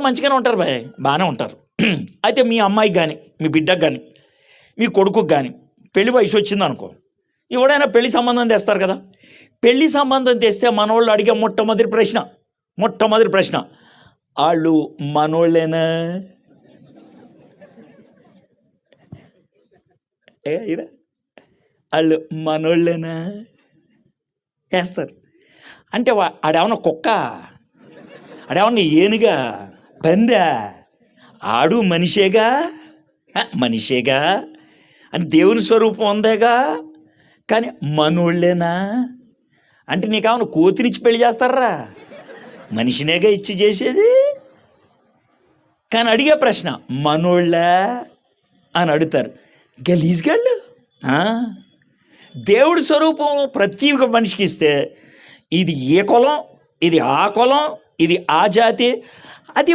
మంచిగానే ఉంటారు భయ్, బాగానే ఉంటారు. అయితే మీ అమ్మాయికి కానీ, మీ బిడ్డకు కానీ, మీ కొడుకుకి కానీ పెళ్లి వయసు వచ్చింది అనుకో, ఎవడైనా పెళ్లి సంబంధం తెస్తారు కదా. పెళ్లి సంబంధం తెస్తే మనోళ్ళు అడిగే మొట్టమొదటి ప్రశ్న, వాళ్ళు మనోళ్ళేనా? వాళ్ళు మనోళ్ళేనా వేస్తారు. అంటే ఆడేమన్నా కుక్క, ఆడేమన్నా ఏనుగా, పందా? ఆడు మనిషేగా అని దేవుని స్వరూపం ఉందేగా. కానీ మనోళ్ళేనా అంటే నీకేమన్నా కోతినిచ్చి పెళ్లి చేస్తారా? మనిషినేగా ఇచ్చి చేసేది. కానీ అడిగే ప్రశ్న మనోళ్ళా అని అడుగుతారు. గలీజ్గాళ్ళు. దేవుడి స్వరూపం ప్రతి ఒక్క మనిషికి ఇస్తే ఇది ఏ కులం, ఇది ఆ కులం, ఇది ఆ జాతి, అది